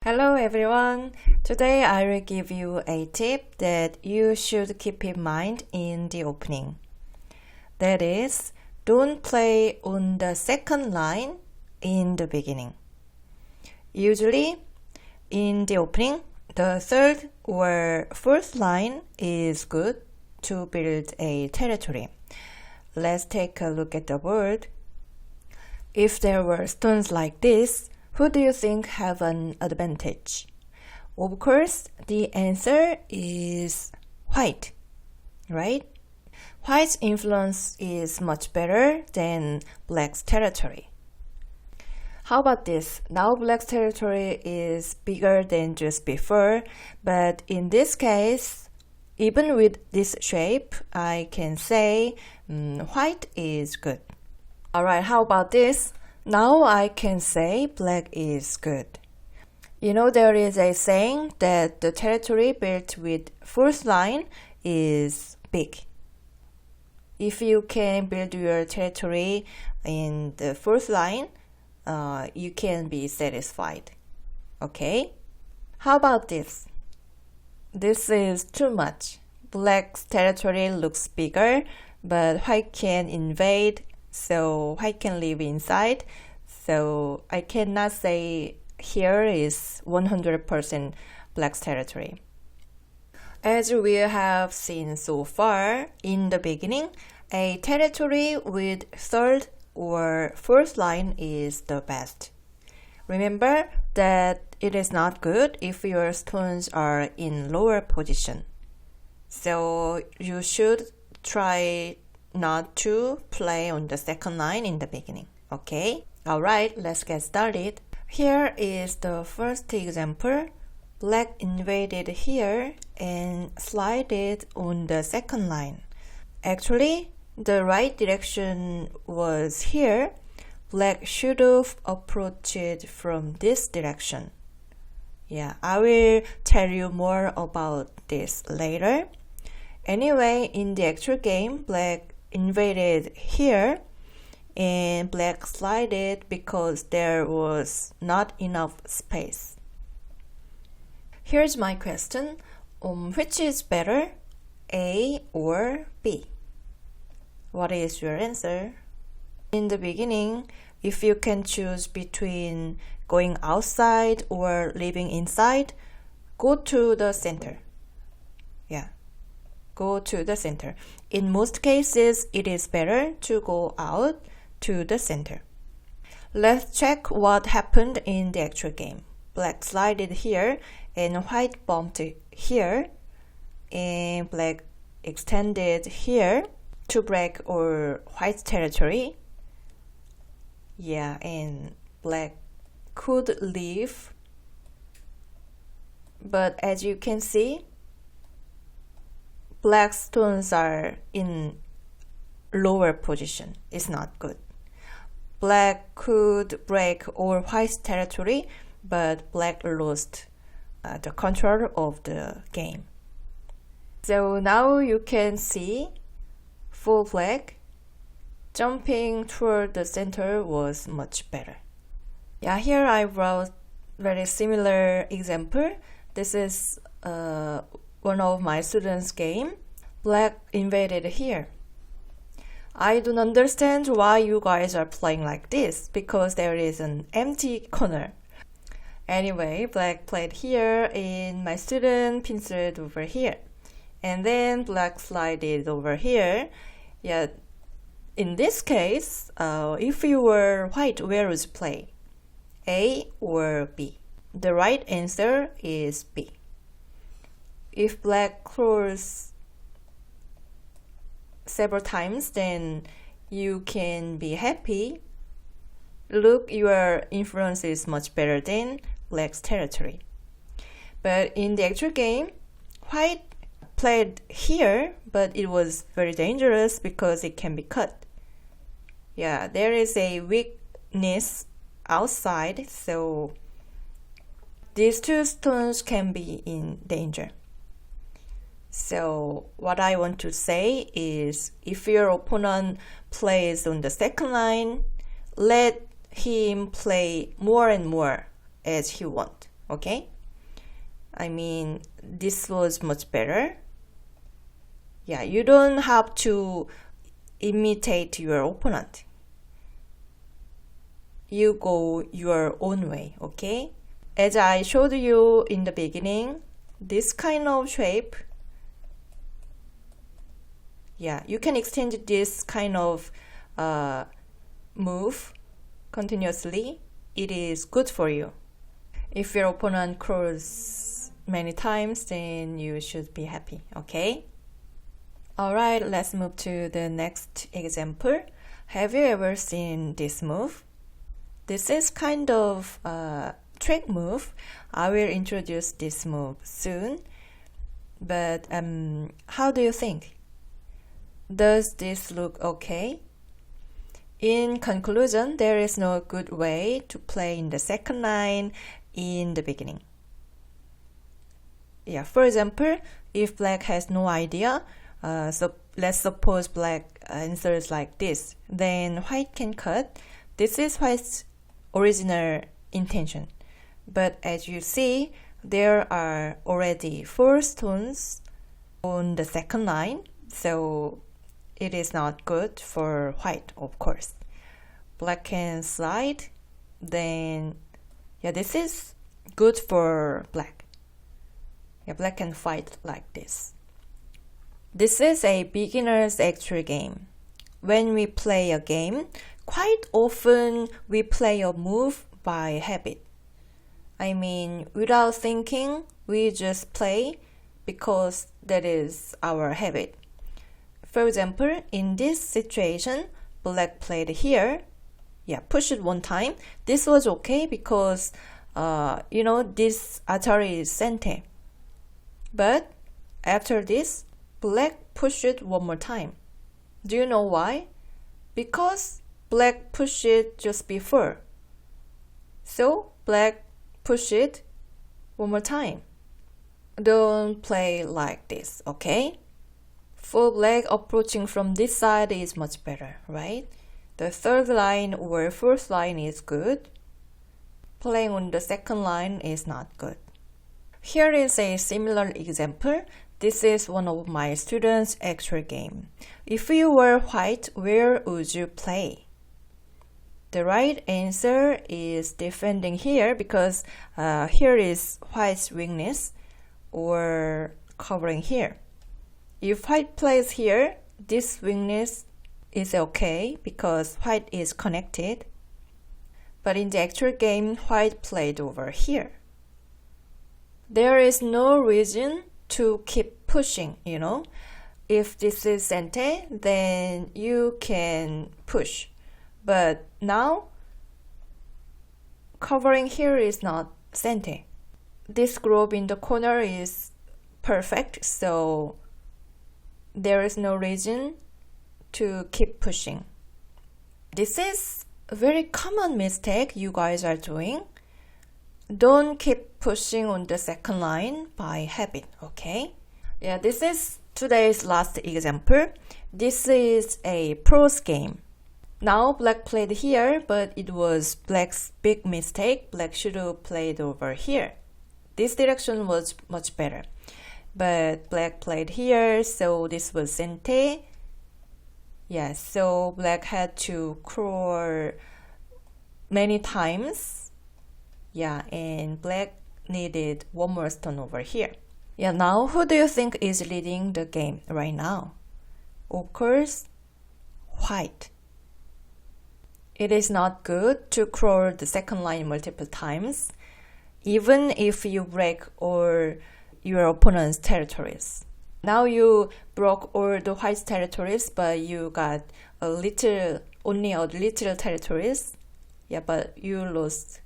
Hello everyone. Today I will give you a tip that you should keep in mind in the opening. That is, don't play on the second line in the beginning. Usually, in the opening, the third or fourth line is good to build a territory. Let's take a look at the board. If there were stones like this, who do you think have an advantage? Of course, the answer is white, right? White's influence is much better than black's territory. How about this? Now black's territory is bigger than just before, but in this case, even with this shape, I can say white is good. Alright, how about this? Now I can say black is good. You know, there is a saying that the territory built with fourth line is big. If you can build your territory in the fourth line, you can be satisfied. Okay? How about this? This is too much. Black's territory looks bigger, but white can invade, so white can live inside. So I cannot say here is 100% black's territory. As we have seen so far, in the beginning, a territory with third or fourth line is the best. Remember that it is not good if your stones are in lower position. So you should try not to play on the second line in the beginning, okay? Alright, let's get started. Here is the first example. Black invaded here and slided on the second line. Actually, the right direction was here. Black should have approached from this direction. Yeah, I will tell you more about this later. Anyway, in the actual game, black invaded here and black slided because there was not enough space. Here's my question. Which is better, A or B? What is your answer? In the beginning, if you can choose between going outside or living inside, go to the center. Yeah. Go to the center. In most cases, it is better to go out to the center. Let's check what happened in the actual game. Black slided here and white bumped here, and black extended here to break or white's territory. Yeah, and black could leave, but as you can see, black stones are in lower position. It's not good. Black could break all white's territory, but black lost the control of the game. So now you can see for black, jumping toward the center was much better. Yeah, here I wrote very similar example. This is one of my students' game. Black invaded here. I don't understand why you guys are playing like this, because there is an empty corner. Anyway, black played here and my student pincered over here. And then black slided over here. Yeah, in this case, if you were white, where would you play? A or B? The right answer is B. If black crawls several times, then you can be happy. Look, your influence is much better than black's territory. But in the actual game, white played here, but it was very dangerous because it can be cut. Yeah, there is a weakness outside, so these two stones can be in danger. So what I want to say is, if your opponent plays on the second line, let him play more and more as he wants. okay? I mean, this was much better. Yeah, you don't have to imitate your opponent. You go your own way, okay? As I showed you in the beginning, this kind of shape, yeah, you can extend this kind of move continuously. It is good for you. If your opponent crawls many times, then you should be happy, okay? Alright, let's move to the next example. Have you ever seen this move? This is kind of a trick move. I will introduce this move soon. But how do you think? Does this look okay? In conclusion, there is no good way to play in the second line in the beginning. Yeah, for example, if black has no idea, so let's suppose black answers like this, then white can cut. This is white's original intention. But as you see, there are already 4 stones on the second line, so it is not good for white, of course. Black can slide, then yeah, this is good for black. Yeah, black can fight like this. This is a beginner's actual game. When we play a game, quite often we play a move by habit. I mean, without thinking, we just play because that is our habit. For example, in this situation, black played here. Yeah, push it one time. This was okay because, this Atari is center. But after this, black pushed it one more time. Do you know why? Because black pushed it just before. So black push it one more time. Don't play like this, okay? For black, approaching from this side is much better, right? The third line or fourth line is good. Playing on the second line is not good. Here is a similar example. This is one of my students' actual game. If you were white, where would you play? The right answer is defending here because here is white's weakness, or covering here. If white plays here, this weakness is okay because white is connected. But in the actual game, white played over here. There is no reason to keep pushing, If this is center, then you can push. But now, covering here is not center. This group in the corner is perfect, so there is no reason to keep pushing. This is a very common mistake you guys are doing. Don't keep pushing on the second line by habit, okay? Yeah, this is today's last example. This is a prose game. Now black played here, but it was black's big mistake. Black should have played over here. This direction was much better. But black played here, so this was center. Yeah, so black had to crawl many times. Yeah, and black needed one more stone over here. Yeah, now who do you think is leading the game right now? Of course, white. It is not good to crawl the second line multiple times, even if you break all your opponent's territories. Now you broke all the white's territories, but you got only a little territories. Yeah, but you lost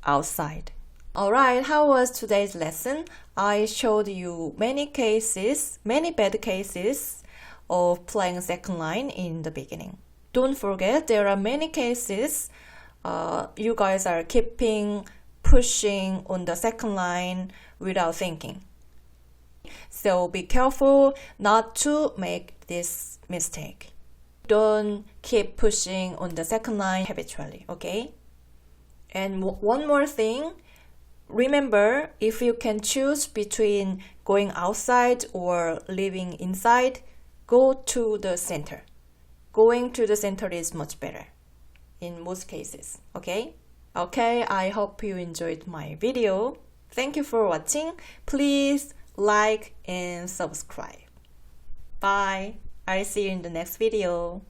outside. Alright, how was today's lesson? I showed you many bad cases of playing second line in the beginning. Don't forget, there are many cases you guys are keeping pushing on the second line without thinking. So be careful not to make this mistake. Don't keep pushing on the second line habitually, okay? And one more thing, remember, if you can choose between going outside or living inside, go to the center. Going to the center is much better in most cases, okay? Okay, I hope you enjoyed my video. Thank you for watching. Please like and subscribe. Bye. I'll see you in the next video.